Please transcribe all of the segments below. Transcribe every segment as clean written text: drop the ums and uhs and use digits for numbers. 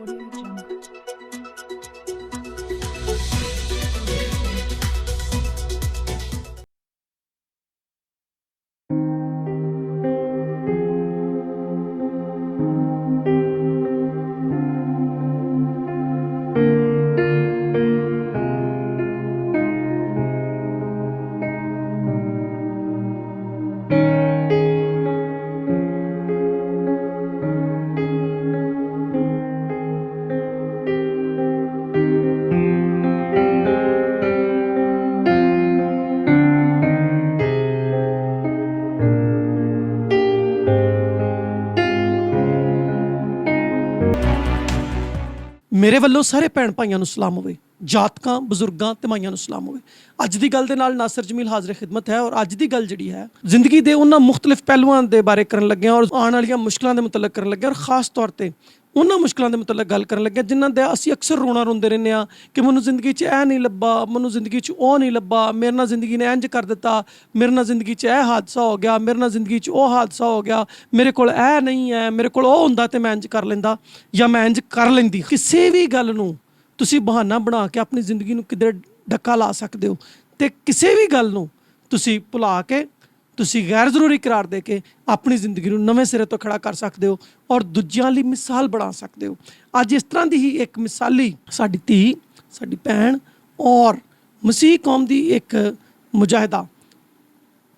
Audio Jungle. ਮੇਰੇ ਵੱਲੋਂ ਸਾਰੇ ਭੈਣ ਭਾਈਆਂ ਨੂੰ ਸਲਾਮ ਹੋਵੇ। ਜਾਤਕਾਂ ਬਜ਼ੁਰਗਾਂ ਤੇ ਮਾਈਆਂ ਨੂੰ ਸਲਾਮ ਹੋਵੇ। ਅੱਜ ਦੀ ਗੱਲ ਦੇ ਨਾਲ ਨਾਸਰ ਜਮੀਲ ਹਾਜ਼ਰ ਖਿਦਮਤ ਹੈ ਔਰ ਅੱਜ ਦੀ ਗੱਲ ਜਿਹੜੀ ਹੈ ਜ਼ਿੰਦਗੀ ਦੇ ਉਹਨਾਂ ਮੁxtਲਿਫ ਪਹਿਲੂਆਂ ਦੇ ਬਾਰੇ ਕਰਨ ਲੱਗੇ ਹਾਂ ਔਰ ਆਉਣ ਵਾਲੀਆਂ ਮੁਸ਼ਕਲਾਂ ਦੇ ਮੁਤਲਕ ਕਰਨ ਲੱਗੇ ਔਰ ਖਾਸ ਤੌਰ ਤੇ ਉਹਨਾਂ ਮੁਸ਼ਕਲਾਂ ਦੇ ਮੁਤਲਕ ਗੱਲ ਕਰਨ ਲੱਗੇ ਜਿਨ੍ਹਾਂ ਦਾ ਅਸੀਂ ਅਕਸਰ ਰੋਣਾ ਰੋਂਦੇ ਰਹਿੰਦੇ ਹਾਂ ਕਿ ਮੈਨੂੰ ਜ਼ਿੰਦਗੀ 'ਚ ਇਹ ਨਹੀਂ ਲੱਭਾ, ਮੈਨੂੰ ਜ਼ਿੰਦਗੀ 'ਚ ਉਹ ਨਹੀਂ ਲੱਭਾ, ਮੇਰੇ ਨਾਲ ਜ਼ਿੰਦਗੀ ਨੇ ਇੰਝ ਕਰ ਦਿੱਤਾ, ਮੇਰੇ ਨਾਲ ਜ਼ਿੰਦਗੀ 'ਚ ਇਹ ਹਾਦਸਾ ਹੋ ਗਿਆ, ਮੇਰੇ ਨਾਲ ਜ਼ਿੰਦਗੀ 'ਚ ਉਹ ਹਾਦਸਾ ਹੋ ਗਿਆ, ਮੇਰੇ ਕੋਲ ਇਹ ਨਹੀਂ ਹੈ, ਮੇਰੇ ਕੋਲ ਉਹ ਹੁੰਦਾ ਤੇ ਮੈਂ ਇੰਝ ਕਰ ਲੈਂਦਾ ਜਾਂ ਮੈਂ ਇੰਝ ਕਰ ਲੈਂਦੀ। ਕਿਸੇ ਵੀ ਗੱਲ ਨੂੰ ਤੁਸੀਂ ਬਹਾਨਾ ਬਣਾ ਕੇ ਆਪਣੀ ਜ਼ਿੰਦਗੀ ਨੂੰ ਕਿਧਰੇ ਡੱਕਾ ਲਾ ਸਕਦੇ ਹੋ ਤੇ ਕਿਸੇ ਵੀ ਗੱਲ ਨੂੰ ਤੁਸੀਂ ਭੁਲਾ ਕੇ ਤੁਸੀਂ ਗੈਰ ਜ਼ਰੂਰੀ ਕਰਾਰ ਦੇ ਕੇ ਆਪਣੀ ਜ਼ਿੰਦਗੀ ਨੂੰ ਨਵੇਂ ਸਿਰੇ ਤੋਂ ਖੜਾ ਕਰ ਸਕਦੇ ਹੋ ਔਰ ਦੂਜਿਆਂ ਲਈ ਮਿਸਾਲ ਬਣਾ ਸਕਦੇ ਹੋ। ਅੱਜ ਇਸ ਤਰ੍ਹਾਂ ਦੀ ਹੀ ਇੱਕ ਮਿਸਾਲੀ ਸਾਡੀ ਧੀ, ਸਾਡੀ ਭੈਣ ਔਰ ਮਸੀਹ ਕੌਮ ਦੀ ਇੱਕ ਮੁਜਾਹਿਦਾ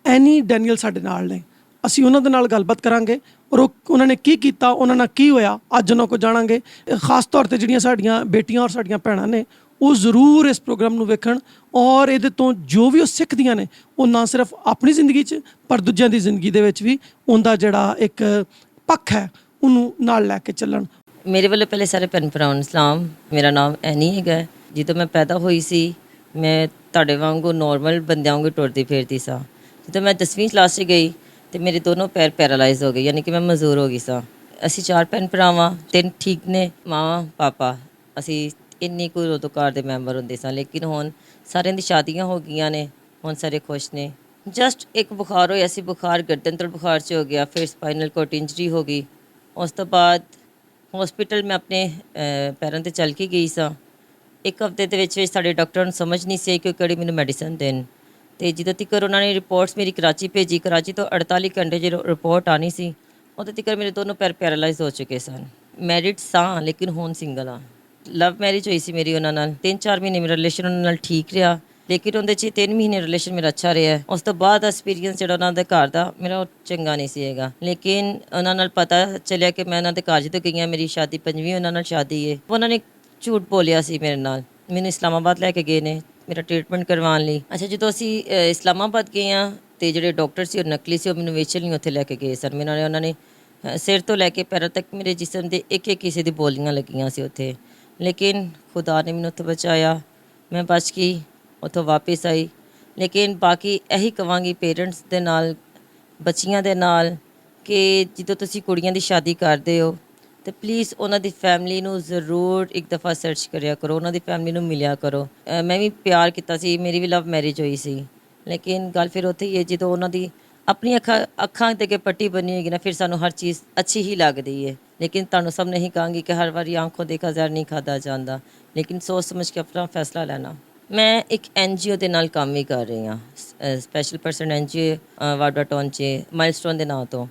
ਐਨੀ ਡੈਨੀਅਲ ਸਾਡੇ ਨਾਲ ਨੇ। ਅਸੀਂ ਉਹਨਾਂ ਦੇ ਨਾਲ ਗੱਲਬਾਤ ਕਰਾਂਗੇ ਔਰ ਉਹਨਾਂ ਨੇ ਕੀ ਕੀਤਾ, ਉਹਨਾਂ ਨਾਲ ਕੀ ਹੋਇਆ, ਅੱਜ ਉਹਨਾਂ ਕੋਲ ਜਾਣਾਂਗੇ। ਖਾਸ ਤੌਰ ਤੇ ਜਿਹੜੀਆਂ ਸਾਡੀਆਂ ਬੇਟੀਆਂ ਔਰ ਸਾਡੀਆਂ ਭੈਣਾਂ ਨੇ ਉਹ ਜ਼ਰੂਰ ਇਸ ਪ੍ਰੋਗਰਾਮ ਨੂੰ ਵੇਖਣ ਔਰ ਇਹਦੇ ਤੋਂ ਜੋ ਵੀ ਉਹ ਸਿੱਖਦੀਆਂ ਨੇ ਉਹ ਨਾ ਸਿਰਫ ਆਪਣੀ ਜ਼ਿੰਦਗੀ 'ਚ ਪਰ ਦੂਜਿਆਂ ਦੀ ਜ਼ਿੰਦਗੀ ਦੇ ਵਿੱਚ ਵੀ ਉਹਦਾ ਜਿਹੜਾ ਇੱਕ ਪੱਖ ਹੈ ਉਹਨੂੰ ਨਾਲ ਲੈ ਕੇ ਚੱਲਣ। ਮੇਰੇ ਵੱਲੋਂ ਪਹਿਲੇ ਸਾਰੇ ਭੈਣ ਭਰਾਵਾਂ ਨੂੰ ਸਲਾਮ। ਮੇਰਾ ਨਾਮ ਐਨੀ ਹੈਗਾ। ਜਦੋਂ ਮੈਂ ਪੈਦਾ ਹੋਈ ਸੀ ਮੈਂ ਤੁਹਾਡੇ ਵਾਂਗੂ ਨੋਰਮਲ ਬੰਦਿਆਂ ਵਾਂਗੂ ਟੁਰਦੀ ਫਿਰਦੀ ਸਾਂ। ਜਦੋਂ ਮੈਂ 10ਵੀਂ ਕਲਾਸ 'ਚ ਗਈ ਤੇ ਮੇਰੇ ਦੋਨੋਂ ਪੈਰ ਪੈਰਾਲਾਈਜ਼ ਹੋ ਗਏ, ਯਾਨੀ ਕਿ ਮੈਂ ਮਜ਼ਦੂਰ ਹੋ ਗਈ ਸਾਂ। ਅਸੀਂ 4 ਭੈਣ ਭਰਾਵਾਂ, 3 ਠੀਕ ਨੇ, ਮਾਂ ਪਾਪਾ। ਅਸੀਂ ਇੰਨੀ ਕੁ ਉਦੋਂ ਘਰ ਦੇ ਮੈਂਬਰ ਹੁੰਦੇ ਸਾਂ, ਲੇਕਿਨ ਹੁਣ ਸਾਰਿਆਂ ਦੀ ਸ਼ਾਦੀਆਂ ਹੋ ਗਈਆਂ ਨੇ, ਹੁਣ ਸਾਰੇ ਖੁਸ਼ ਨੇ। ਜਸਟ ਇੱਕ ਬੁਖਾਰ ਹੋਇਆ ਸੀ, ਬੁਖਾਰ ਗਰਦਨ ਤੋਂ ਬੁਖਾਰ 'ਚ ਹੋ ਗਿਆ, ਫਿਰ ਸਪਾਈਨਲ ਕੋਰਡ ਇੰਜਰੀ ਹੋ ਗਈ। ਉਸ ਤੋਂ ਬਾਅਦ ਹੌਸਪੀਟਲ ਮੈਂ ਆਪਣੇ ਪੈਰਾਂ 'ਤੇ ਚੱਲ ਕੇ ਗਈ ਸਾਂ। ਇੱਕ ਹਫ਼ਤੇ ਦੇ ਵਿੱਚ ਸਾਡੇ ਡਾਕਟਰਾਂ ਨੂੰ ਸਮਝ ਨਹੀਂ ਸੀ ਕਿ ਕਿਹੜੀ ਮੈਨੂੰ ਮੈਡੀਸਨ ਦੇਣ। ਅਤੇ ਜਦੋਂ ਤੱਕ ਉਹਨਾਂ ਨੇ ਰਿਪੋਰਟਸ ਮੇਰੀ ਕਰਾਚੀ ਭੇਜੀ, ਕਰਾਚੀ ਤੋਂ 48 ਘੰਟੇ ਜਦੋਂ ਰਿਪੋਰਟ ਆਉਣੀ ਸੀ ਉਦੋਂ ਤੱਕ ਮੇਰੇ ਦੋਨੋਂ ਪੈਰ ਪੈਰਾਲਾਈਜ਼ ਹੋ ਚੁੱਕੇ ਸਨ। ਮੈਰਿਡ ਸਾਂ ਲੇਕਿਨ ਹੁਣ ਸਿੰਗਲ ਹਾਂ। ਲਵ ਮੈਰਿਜ ਹੋਈ ਸੀ ਮੇਰੀ ਉਹਨਾਂ ਨਾਲ। 3-4 ਮਹੀਨੇ ਮੇਰਾ ਰਿਲੇਸ਼ਨ ਉਹਨਾਂ ਨਾਲ ਠੀਕ ਰਿਹਾ, ਲੇਕਿਨ ਉਹਦੇ 'ਚ 3 ਮਹੀਨੇ ਰਿਲੇਸ਼ਨ ਮੇਰਾ ਅੱਛਾ ਰਿਹਾ। ਉਸ ਤੋਂ ਬਾਅਦ ਐਕਸਪੀਰੀਅੰਸ ਜਿਹੜਾ ਉਹਨਾਂ ਦੇ ਘਰ ਦਾ ਮੇਰਾ ਉਹ ਚੰਗਾ ਨਹੀਂ ਸੀ ਹੈਗਾ। ਲੇਕਿਨ ਉਹਨਾਂ ਨਾਲ ਪਤਾ ਚੱਲਿਆ ਕਿ ਮੈਂ ਉਹਨਾਂ ਦੇ ਘਰ ਜਦੋਂ ਗਈ ਹਾਂ, ਮੇਰੀ ਸ਼ਾਦੀ 5ਵੀਂ ਉਹਨਾਂ ਨਾਲ ਸ਼ਾਦੀ ਹੈ। ਉਹਨਾਂ ਨੇ ਝੂਠ ਬੋਲਿਆ ਸੀ ਮੇਰੇ ਨਾਲ। ਮੈਨੂੰ ਇਸਲਾਮਾਬਾਦ ਲੈ ਕੇ ਗਏ ਨੇ ਮੇਰਾ ਟ੍ਰੀਟਮੈਂਟ ਕਰਵਾਉਣ ਲਈ। ਅੱਛਾ, ਜਦੋਂ ਅਸੀਂ ਇਸਲਾਮਾਬਾਦ ਗਏ ਹਾਂ ਅਤੇ ਜਿਹੜੇ ਡਾਕਟਰ ਸੀ ਉਹ ਨਕਲੀ ਸੀ, ਉਹ ਮੈਨੂੰ ਵੇਚਣ ਲਈ ਉੱਥੇ ਲੈ ਕੇ ਗਏ ਸਨ। ਮੈਨੂੰ ਉਹਨਾਂ ਨੇ ਸਿਰ ਤੋਂ ਲੈ ਕੇ ਪੈਰਾਂ ਤੱਕ ਮੇਰੇ ਜਿਸਮ ਦੇ ਇੱਕ ਕਿਸੇ ਦੀ ਬੋਲੀਆਂ ਲੱਗੀਆਂ ਸੀ ਉੱਥੇ, ਲੇਕਿਨ ਖੁਦਾ ਨੇ ਮੈਨੂੰ ਉੱਥੋਂ ਬਚਾਇਆ। ਮੈਂ ਬਚ ਗਈ, ਉੱਥੋਂ ਵਾਪਸ ਆਈ। ਲੇਕਿਨ ਬਾਕੀ ਇਹੀ ਕਹਾਂਗੀ ਪੇਰੈਂਟਸ ਦੇ ਨਾਲ, ਬੱਚੀਆਂ ਦੇ ਨਾਲ, ਕਿ ਜਦੋਂ ਤੁਸੀਂ ਕੁੜੀਆਂ ਦੀ ਸ਼ਾਦੀ ਕਰਦੇ ਹੋ ਅਤੇ ਪਲੀਜ਼ ਉਹਨਾਂ ਦੀ ਫੈਮਿਲੀ ਨੂੰ ਜ਼ਰੂਰ ਇੱਕ ਦਫਾ ਸਰਚ ਕਰਿਆ ਕਰੋ, ਉਹਨਾਂ ਦੀ ਫੈਮਿਲੀ ਨੂੰ ਮਿਲਿਆ ਕਰੋ। ਮੈਂ ਵੀ ਪਿਆਰ ਕੀਤਾ ਸੀ, ਮੇਰੀ ਵੀ ਲਵ ਮੈਰਿਜ ਹੋਈ ਸੀ, ਲੇਕਿਨ ਗੱਲ ਫਿਰ ਉੱਥੇ ਹੀ ਹੈ ਜਦੋਂ ਉਹਨਾਂ ਦੀ ਆਪਣੀ ਅੱਖਾਂ ਦੇ ਅੱਗੇ ਪੱਟੀ ਬਣੀ ਹੋਏਗੀ ਨਾ, ਫਿਰ ਸਾਨੂੰ ਹਰ ਚੀਜ਼ ਅੱਛੀ ਹੀ ਲੱਗਦੀ ਹੈ। ਲੇਕਿਨ ਤੁਹਾਨੂੰ ਸਭ ਨਹੀਂ ਕਹਾਂਗੀ ਕਿ ਹਰ ਵਾਰੀ ਆਂਖੋਂ ਦੇਖਾ ਜ਼ਹਿਰ ਨਹੀਂ ਖਾਧਾ ਜਾਂਦਾ, ਲੇਕਿਨ ਸੋਚ ਸਮਝ ਕੇ ਆਪਣਾ ਫੈਸਲਾ ਲੈਣਾ। ਮੈਂ ਇੱਕ NGO ਦੇ ਨਾਲ ਕੰਮ ਵੀ ਕਰ ਰਹੀ ਹਾਂ, ਸਪੈਸ਼ਲ ਪਰਸਨ NGO ਵਾਡਾਟੋਨ 'ਚ ਮਾਈਲਸਟੋਨ ਦੇ ਨਾਂ ਤੋਂ।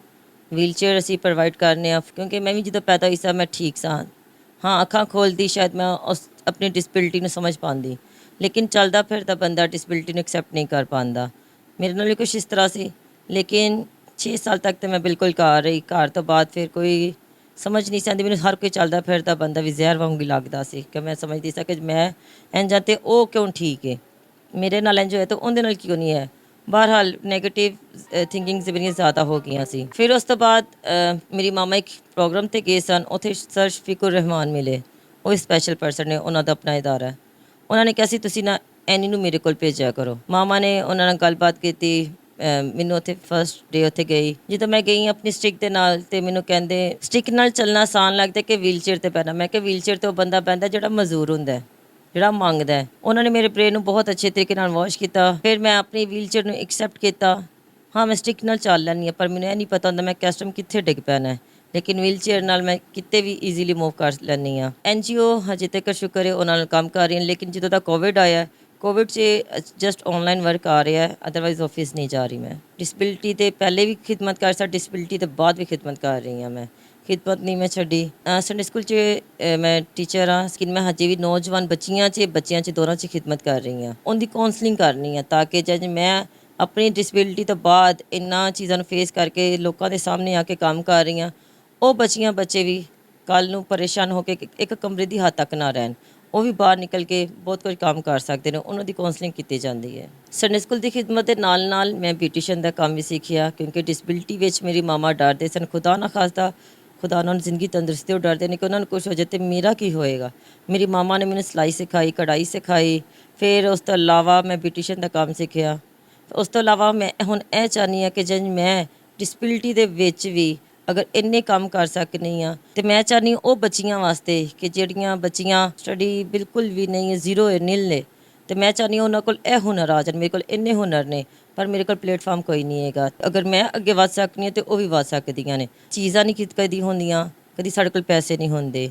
ਵੀਲਚੇਅਰ ਅਸੀਂ ਪ੍ਰੋਵਾਈਡ ਕਰਨੇ ਆ, ਕਿਉਂਕਿ ਮੈਂ ਵੀ ਜਦੋਂ ਪੈਦਾ ਹੋਈ ਸਾਂ ਮੈਂ ਠੀਕ ਸਾਂ। ਹਾਂ, ਅੱਖਾਂ ਖੋਲ੍ਹਦੀ ਸ਼ਾਇਦ ਮੈਂ ਉਸ ਆਪਣੀ ਡਿਸਬਿਲਿਟੀ ਨੂੰ ਸਮਝ ਪਾਉਂਦੀ, ਲੇਕਿਨ ਚੱਲਦਾ ਫਿਰਦਾ ਬੰਦਾ ਡਿਸਬਿਲਿਟੀ ਨੂੰ ਐਕਸੈਪਟ ਨਹੀਂ ਕਰ ਪਾਉਂਦਾ। ਮੇਰੇ ਨਾਲ ਵੀ ਕੁਛ ਇਸ ਤਰ੍ਹਾਂ ਸੀ, ਲੇਕਿਨ 6 ਸਾਲ ਤੱਕ ਤਾਂ ਮੈਂ ਬਿਲਕੁਲ ਘਰ ਰਹੀ। ਘਰ ਤੋਂ ਬਾਅਦ ਫਿਰ ਕੋਈ ਸਮਝ ਨਹੀਂ ਸੀ ਆਉਂਦੀ ਮੈਨੂੰ। ਹਰ ਕੋਈ ਚੱਲਦਾ ਫਿਰਦਾ ਬੰਦਾ ਵੀ ਜ਼ਹਿਰ ਵਾਂਗੂ ਲੱਗਦਾ ਸੀ ਕਿ ਮੈਂ ਸਮਝਦੀ ਸਾਂ ਕਿ ਮੈਂ ਇੰਝ ਹਾਂ ਅਤੇ ਉਹ ਕਿਉਂ ਠੀਕ ਹੈ, ਮੇਰੇ ਨਾਲ ਇੰਝ ਹੋਇਆ ਤਾਂ ਉਹਦੇ ਨਾਲ ਕਿਉਂ ਨਹੀਂ ਹੈ। ਬਹਰਹਾਲ ਨੈਗੇਟਿਵ ਥਿੰਕਿੰਗਸ ਮੇਰੀਆਂ ਜ਼ਿਆਦਾ ਹੋ ਗਈਆਂ ਸੀ। ਫਿਰ ਉਸ ਤੋਂ ਬਾਅਦ ਮੇਰੀ ਮਾਮਾ ਇੱਕ ਪ੍ਰੋਗਰਾਮ 'ਤੇ ਗਏ ਸਨ, ਉੱਥੇ ਸਰ ਸ਼ਫੀਕੁਰ ਰਹਿਮਾਨ ਮਿਲੇ। ਉਹ ਸਪੈਸ਼ਲ ਪਰਸਨ ਨੇ, ਉਹਨਾਂ ਦਾ ਆਪਣਾ ਇਦਾਰਾ ਹੈ। ਉਹਨਾਂ ਨੇ ਕਿਹਾ ਸੀ ਤੁਸੀਂ ਨਾ ਐਨੀ ਨੂੰ ਮੇਰੇ ਕੋਲ ਭੇਜਿਆ ਕਰੋ। ਮਾਮਾ ਨੇ ਉਹਨਾਂ ਨਾਲ ਗੱਲਬਾਤ ਕੀਤੀ। ਮੈਨੂੰ ਉੱਥੇ ਫਸਟ ਡੇ ਉੱਥੇ ਗਈ। ਜਦੋਂ ਮੈਂ ਗਈ ਆਪਣੀ ਸਟਿਕ ਦੇ ਨਾਲ ਅਤੇ ਮੈਨੂੰ ਕਹਿੰਦੇ ਸਟਿਕ ਨਾਲ ਚੱਲਣਾ ਆਸਾਨ ਲੱਗਦਾ ਕਿ ਵੀਲਚੇਅਰ 'ਤੇ ਪੈਣਾ। ਮੈਂ ਕਿਹਾ ਵੀਲਚੇਅਰ 'ਤੇ ਉਹ ਬੰਦਾ ਪੈਂਦਾ ਜਿਹੜਾ ਮਜ਼ਦੂਰ ਹੁੰਦਾ, ਜਿਹੜਾ ਮੰਗਦਾ। ਉਹਨਾਂ ਨੇ ਮੇਰੇ ਬ੍ਰੇਨ ਨੂੰ ਬਹੁਤ ਅੱਛੇ ਤਰੀਕੇ ਨਾਲ ਵਾਸ਼ ਕੀਤਾ। ਫਿਰ ਮੈਂ ਆਪਣੀ ਵੀਲਚੇਅਰ ਨੂੰ ਐਕਸੈਪਟ ਕੀਤਾ। ਹਾਂ, ਮੈਂ ਸਟਿਕ ਨਾਲ ਚੱਲ ਲੈਂਦੀ ਹਾਂ, ਪਰ ਮੈਨੂੰ ਇਹ ਨਹੀਂ ਪਤਾ ਹੁੰਦਾ ਮੈਂ ਕਿਸ ਟਾਈਮ ਕਿੱਥੇ ਡਿੱਗ ਪੈਣਾ ਹੈ। ਲੇਕਿਨ ਵੀਲ ਚੇਅਰ ਨਾਲ ਮੈਂ ਕਿਤੇ ਵੀ ਈਜ਼ੀਲੀ ਮੂਵ ਕਰ ਲੈਂਦੀ ਹਾਂ। NGO ਹਜੇ ਤੱਕ ਸ਼ੁਕਰ ਹੈ ਉਹਨਾਂ ਨਾਲ ਕੰਮ ਕਰ ਰਹੀ ਹਾਂ, ਲੇਕਿਨ ਜਦੋਂ ਦਾ ਕੋਵਿਡ ਆਇਆ, ਕੋਵਿਡ 'ਚ ਜਸਟ ਆਨਲਾਈਨ ਵਰਕ ਆ ਰਿਹਾ ਹੈ, ਅਦਰਵਾਈਜ਼ ਆਫਿਸ ਨਹੀਂ ਜਾ ਰਹੀ ਮੈਂ। ਡਿਸੇਬਿਲਿਟੀ ਤੇ ਪਹਿਲੇ ਵੀ ਖਿਦਮਤ ਕਰ ਸਾਂ, ਡਿਸੇਬਿਲਿਟੀ ਤੋਂ ਬਾਅਦ ਵੀ ਖਿਦਮਤ ਕਰ ਰਹੀ ਹਾਂ ਮੈਂ, ਖਿਦਮਤ ਨਹੀਂ ਮੈਂ ਛੱਡੀ। ਸੰਡੇ ਸਕੂਲ 'ਚ ਮੈਂ ਟੀਚਰ ਹਾਂ, ਲੇਕਿਨ ਮੈਂ ਹਜੇ ਵੀ ਨੌਜਵਾਨ ਬੱਚਿਆਂ 'ਚ ਦੋਨਾਂ 'ਚ ਖਿਦਮਤ ਕਰ ਰਹੀ ਹਾਂ। ਉਹਦੀ ਕਾਉਂਸਲਿੰਗ ਕਰਨੀ ਹੈ ਤਾਂ ਕਿ ਜਦ ਮੈਂ ਆਪਣੀ ਡਿਸੇਬਿਲਿਟੀ ਤੋਂ ਬਾਅਦ ਇਹਨਾਂ ਚੀਜ਼ਾਂ ਨੂੰ ਫੇਸ ਕਰਕੇ ਲੋਕਾਂ ਦੇ ਸਾਹਮਣੇ ਆ ਕੇ ਕੰਮ ਕਰ ਰਹੀ ਹਾਂ, ਉਹ ਬੱਚੇ ਵੀ ਕੱਲ੍ਹ ਨੂੰ ਪਰੇਸ਼ਾਨ ਹੋ ਕੇ ਇੱਕ ਕਮਰੇ ਦੀ ਹੱਦ ਤੱਕ ਨਾ ਰਹਿਣ, ਉਹ ਵੀ ਬਾਹਰ ਨਿਕਲ ਕੇ ਬਹੁਤ ਕੁਝ ਕੰਮ ਕਰ ਸਕਦੇ ਨੇ, ਉਹਨਾਂ ਦੀ ਕਾਉਂਸਲਿੰਗ ਕੀਤੀ ਜਾਂਦੀ ਹੈ। ਸੰਡੇ ਸਕੂਲ ਦੀ ਖਿਦਮਤ ਦੇ ਨਾਲ ਨਾਲ ਮੈਂ ਬਿਊਟੀਸ਼ੀਅਨ ਦਾ ਕੰਮ ਵੀ ਸਿੱਖਿਆ, ਕਿਉਂਕਿ ਡਿਸੇਬਿਲਿਟੀ ਵਿੱਚ ਮੇਰੀ ਮਾਮਾ ਡਰਦੇ ਸਨ, ਖੁਦਾ ਨਾ ਖਾਸਤਾ, ਖੁਦਾ ਉਹਨਾਂ ਨੂੰ ਜ਼ਿੰਦਗੀ ਤੰਦਰੁਸਤੀ ਉਹ ਡਰਦੇ ਨੇ ਕਿ ਉਹਨਾਂ ਨੂੰ ਕੁਛ ਹੋ ਜਾਏ ਤਾਂ ਮੇਰਾ ਕੀ ਹੋਏਗਾ। ਮੇਰੀ ਮਾਮਾ ਨੇ ਮੈਨੂੰ ਸਿਲਾਈ ਸਿਖਾਈ, ਕਢਾਈ ਸਿਖਾਈ, ਫਿਰ ਉਸ ਤੋਂ ਇਲਾਵਾ ਮੈਂ ਬਿਊਟੀਸ਼ੀਅਨ ਦਾ ਕੰਮ ਸਿੱਖਿਆ। ਉਸ ਤੋਂ ਇਲਾਵਾ ਮੈਂ ਹੁਣ ਇਹ ਚਾਹੁੰਦੀ ਹਾਂ ਕਿ ਜੇ ਮੈਂ ਡਿਸੇਬਿਲਿਟੀ ਦੇ ਵਿੱਚ ਵੀ ਅਗਰ ਇੰਨੇ ਕੰਮ ਕਰ ਸਕਦੀ ਹਾਂ, ਤੇ ਮੈਂ ਚਾਹੁੰਦੀ ਉਹ ਬੱਚੀਆਂ ਵਾਸਤੇ ਕਿ ਜਿਹੜੀਆਂ ਬੱਚੀਆਂ ਸਟੱਡੀ ਬਿਲਕੁਲ ਵੀ ਨਹੀਂ ਹੈ, ਜ਼ੀਰੋ ਹੈ, ਨਿਲ ਨੇ, ਤੇ ਮੈਂ ਚਾਹੁੰਦੀ ਉਹਨਾਂ ਕੋਲ ਇਹ ਹੁਨਰ ਆ ਜਾਣ। ਮੇਰੇ ਕੋਲ ਇੰਨੇ ਹੁਨਰ ਨੇ ਪਰ ਮੇਰੇ ਕੋਲ ਪਲੇਟਫਾਰਮ ਕੋਈ ਨਹੀਂ ਹੈਗਾ। ਅਗਰ ਮੈਂ ਅੱਗੇ ਵੱਧ ਸਕਦੀ ਹਾਂ ਤੇ ਉਹ ਵੀ ਵੱਧ ਸਕਦੀਆਂ ਨੇ। ਚੀਜ਼ਾਂ ਨਹੀਂ ਕਦੀ ਹੁੰਦੀਆਂ, ਕਦੀ ਸਾਡੇ ਕੋਲ ਪੈਸੇ ਨਹੀਂ ਹੁੰਦੇ।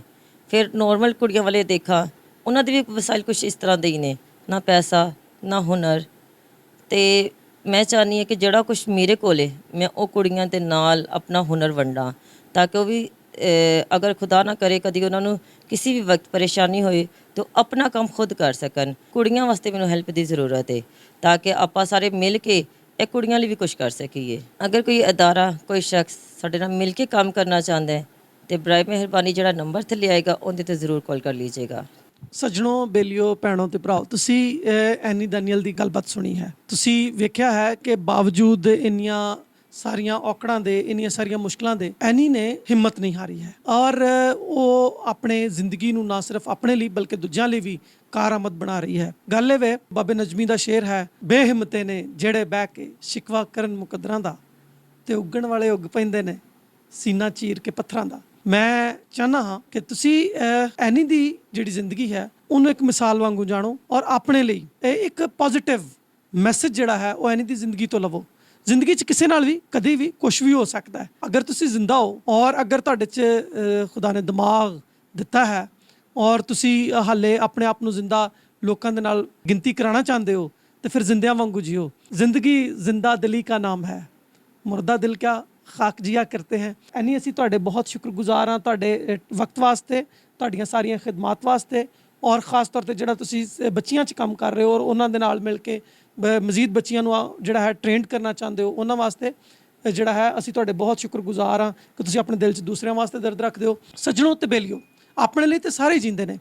ਫਿਰ ਨੋਰਮਲ ਕੁੜੀਆਂ ਵਾਲੇ ਦੇਖਾਂ, ਉਹਨਾਂ ਦੇ ਵੀ ਵਸਾਇਲ ਕੁਛ ਇਸ ਤਰ੍ਹਾਂ ਦੇ ਹੀ ਨੇ, ਨਾ ਪੈਸਾ ਨਾ ਹੁਨਰ। ਤੇ ਮੈਂ ਚਾਹੁੰਦੀ ਹਾਂ ਕਿ ਜਿਹੜਾ ਕੁਛ ਮੇਰੇ ਕੋਲ ਹੈ ਮੈਂ ਉਹ ਕੁੜੀਆਂ ਦੇ ਨਾਲ ਆਪਣਾ ਹੁਨਰ ਵੰਡਾਂ, ਤਾਂ ਕਿ ਉਹ ਵੀ ਅਗਰ ਖੁਦਾ ਨਾ ਕਰੇ ਕਦੀ ਉਹਨਾਂ ਨੂੰ ਕਿਸੇ ਵੀ ਵਕਤ ਪਰੇਸ਼ਾਨੀ ਹੋਏ ਤਾਂ ਆਪਣਾ ਕੰਮ ਖੁਦ ਕਰ ਸਕਣ। ਕੁੜੀਆਂ ਵਾਸਤੇ ਮੈਨੂੰ ਹੈਲਪ ਦੀ ਜ਼ਰੂਰਤ ਹੈ ਤਾਂ ਕਿ ਆਪਾਂ ਸਾਰੇ ਮਿਲ ਕੇ ਇਹ ਕੁੜੀਆਂ ਲਈ ਵੀ ਕੁਛ ਕਰ ਸਕੀਏ। ਅਗਰ ਕੋਈ ਅਦਾਰਾ, ਕੋਈ ਸ਼ਖਸ ਸਾਡੇ ਨਾਲ ਮਿਲ ਕੇ ਕੰਮ ਕਰਨਾ ਚਾਹੁੰਦਾ ਹੈ ਤੇ ਬਰਾਏ ਮਿਹਰਬਾਨੀ ਜਿਹੜਾ ਨੰਬਰ ਥੱਲੇ ਆਏਗਾ ਉਹਦੇ ਤੇ ਜ਼ਰੂਰ ਕਾਲ ਕਰ ਲੀਜੀਏਗਾ। ਸੱਜਣੋ, ਬੇਲੀਓ, ਭੈਣੋ ਤੇ ਭਰਾਓ, ਤੁਸੀਂ ਐਨੀ ਦੈਨੀਅਲ ਦੀ ਗੱਲਬਾਤ ਸੁਣੀ ਹੈ। ਤੁਸੀਂ ਵੇਖਿਆ ਹੈ ਕਿ ਬਾਵਜੂਦ ਇੰਨੀਆਂ ਸਾਰੀਆਂ ਔਕੜਾਂ ਦੇ, ਇੰਨੀਆਂ ਸਾਰੀਆਂ ਮੁਸ਼ਕਲਾਂ ਦੇ, ਐਨੀ ਨੇ ਹਿੰਮਤ ਨਹੀਂ ਹਾਰੀ ਹੈ ਔਰ ਉਹ ਆਪਣੇ ਜ਼ਿੰਦਗੀ ਨੂੰ ਨਾ ਸਿਰਫ ਆਪਣੇ ਲਈ ਬਲਕਿ ਦੂਜਿਆਂ ਲਈ ਵੀ ਕਾਰਾਮਦ ਬਣਾ ਰਹੀ ਹੈ। ਗੱਲ ਇਹ ਵੇ, ਬਾਬੇ ਨਜ਼ਮੀ ਦਾ ਸ਼ੇਰ ਹੈ, ਬੇਹਿੰਮਤੇ ਨੇ ਜਿਹੜੇ ਬਹਿ ਕੇ ਸ਼ਿਕਵਾ ਕਰਨ ਮੁਕੱਦਰਾਂ ਦਾ, ਤੇ ਉੱਗਣ ਵਾਲੇ ਉੱਗ ਪੈਂਦੇ ਨੇ ਸੀਨਾ ਚੀਰ ਕੇ ਪੱਥਰਾਂ ਦਾ। ਮੈਂ ਚਾਹੁੰਦਾ ਹਾਂ ਕਿ ਤੁਸੀਂ ਐਨੀ ਦੀ ਜਿਹੜੀ ਜ਼ਿੰਦਗੀ ਹੈ ਉਹਨੂੰ ਇੱਕ ਮਿਸਾਲ ਵਾਂਗੂ ਜਾਣੋ ਔਰ ਆਪਣੇ ਲਈ ਇਹ ਇੱਕ ਪੋਜ਼ਿਟਿਵ ਮੈਸੇਜ ਜਿਹੜਾ ਹੈ ਉਹ ਐਨੀ ਦੀ ਜ਼ਿੰਦਗੀ ਤੋਂ ਲਵੋ। ਜ਼ਿੰਦਗੀ 'ਚ ਕਿਸੇ ਨਾਲ ਵੀ ਕਦੇ ਵੀ ਕੁਝ ਵੀ ਹੋ ਸਕਦਾ ਹੈ। ਅਗਰ ਤੁਸੀਂ ਜ਼ਿੰਦਾ ਹੋ ਔਰ ਅਗਰ ਤੁਹਾਡੇ 'ਚ ਖੁਦਾ ਨੇ ਦਿਮਾਗ ਦਿੱਤਾ ਹੈ ਔਰ ਤੁਸੀਂ ਹਾਲੇ ਆਪਣੇ ਆਪ ਨੂੰ ਜ਼ਿੰਦਾ ਲੋਕਾਂ ਦੇ ਨਾਲ ਗਿਣਤੀ ਕਰਾਉਣਾ ਚਾਹੁੰਦੇ ਹੋ ਤੇ ਫਿਰ ਜ਼ਿੰਦਿਆਂ ਵਾਂਗੂ ਜੀਓ। ਜ਼ਿੰਦਗੀ ਜ਼ਿੰਦਾ ਦਿਲੀ ਕਾ ਨਾਮ ਹੈ, ਮੁਰਦਾ ਦਿਲ ਕਿਆ ਖਾਕ ਜੀਆ ਕਰਤੇ ਹੈ। ਐਨੀ ਅਸੀਂ ਤੁਹਾਡੇ ਬਹੁਤ ਸ਼ੁਕਰਗੁਜ਼ਾਰ ਹਾਂ, ਤੁਹਾਡੇ ਵਕਤ ਵਾਸਤੇ, ਤੁਹਾਡੀਆਂ ਸਾਰੀਆਂ ਖਿਦਮਾਤ ਵਾਸਤੇ, ਔਰ ਖ਼ਾਸ ਤੌਰ 'ਤੇ ਜਿਹੜਾ ਤੁਸੀਂ ਬੱਚੀਆਂ 'ਚ ਕੰਮ ਕਰ ਰਹੇ ਹੋ ਔਰ ਉਹਨਾਂ ਦੇ ਨਾਲ ਮਿਲ ਕੇ ਮਜ਼ੀਦ ਬੱਚੀਆਂ ਨੂੰ ਜਿਹੜਾ ਹੈ ਟ੍ਰੇਨਡ ਕਰਨਾ ਚਾਹੁੰਦੇ ਹੋ, ਉਹਨਾਂ ਵਾਸਤੇ ਜਿਹੜਾ ਹੈ ਅਸੀਂ ਤੁਹਾਡੇ ਬਹੁਤ ਸ਼ੁਕਰਗੁਜ਼ਾਰ ਹਾਂ ਕਿ ਤੁਸੀਂ ਆਪਣੇ ਦਿਲ 'ਚ ਦੂਸਰਿਆਂ ਵਾਸਤੇ ਦਰਦ ਰੱਖਦੇ ਹੋ। ਸੱਜਣੋ ਤੇ ਬੇਲੀਓ, ਆਪਣੇ ਲਈ ਤਾਂ ਸਾਰੇ ਜੀਂਦੇ ਨੇ,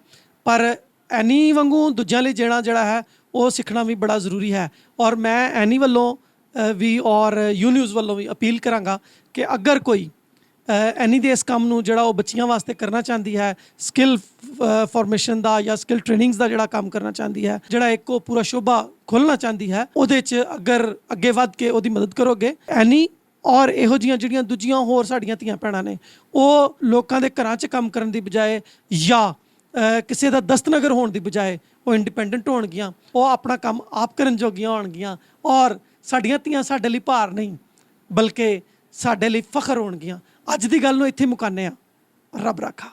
ਪਰ ਐਨੀ ਵਾਂਗੂ ਦੂਜਿਆਂ ਲਈ ਜੀਣਾ ਜਿਹੜਾ ਹੈ ਉਹ ਸਿੱਖਣਾ ਵੀ ਬੜਾ ਜ਼ਰੂਰੀ ਹੈ। ਔਰ ਮੈਂ ਐਨੀ ਵੱਲੋਂ ਵੀ ਔਰ ਯੂ ਨਿਊਜ਼ ਵੱਲੋਂ ਵੀ ਅਪੀਲ ਕਰਾਂਗਾ ਕਿ ਅਗਰ ਕੋਈ ਐਨੀ ਦੇ ਇਸ ਕੰਮ ਨੂੰ ਜਿਹੜਾ ਉਹ ਬੱਚੀਆਂ ਵਾਸਤੇ ਕਰਨਾ ਚਾਹੁੰਦੀ ਹੈ, ਸਕਿੱਲ ਫਾਰਮੇਸ਼ਨ ਦਾ ਜਾਂ ਸਕਿੱਲ ਟ੍ਰੇਨਿੰਗਸ ਦਾ ਜਿਹੜਾ ਕੰਮ ਕਰਨਾ ਚਾਹੁੰਦੀ ਹੈ, ਜਿਹੜਾ ਇੱਕ ਉਹ ਪੂਰਾ ਸ਼ੋਭਾ ਖੋਲ੍ਹਣਾ ਚਾਹੁੰਦੀ ਹੈ, ਉਹਦੇ 'ਚ ਅਗਰ ਅੱਗੇ ਵੱਧ ਕੇ ਉਹਦੀ ਮਦਦ ਕਰੋਗੇ, ਐਨੀ ਔਰ ਇਹੋ ਜਿਹੀਆਂ ਜਿਹੜੀਆਂ ਦੂਜੀਆਂ ਹੋਰ ਸਾਡੀਆਂ ਧੀਆਂ ਭੈਣਾਂ ਨੇ, ਉਹ ਲੋਕਾਂ ਦੇ ਘਰਾਂ 'ਚ ਕੰਮ ਕਰਨ ਦੀ ਬਜਾਏ ਜਾਂ ਕਿਸੇ ਦਾ ਦਸਤਨਗਰ ਹੋਣ ਦੀ ਬਜਾਏ ਉਹ ਇੰਡੀਪੈਂਡੈਂਟ ਹੋਣਗੀਆਂ, ਉਹ ਆਪਣਾ ਕੰਮ ਆਪ ਕਰਨ ਜੋਗੀਆਂ ਹੋਣਗੀਆਂ ਔਰ ਸਾਡੀਆਂ ਧੀਆਂ ਸਾਡੇ ਲਈ ਭਾਰ ਨਹੀਂ ਬਲਕਿ ਸਾਡੇ ਲਈ ਫਖਰ ਹੋਣਗੀਆਂ। ਅੱਜ ਦੀ ਗੱਲ ਨੂੰ ਇੱਥੇ ਮੁਕਾਉਂਦੇ ਹਾਂ। ਰੱਬ ਰਾਖਾ।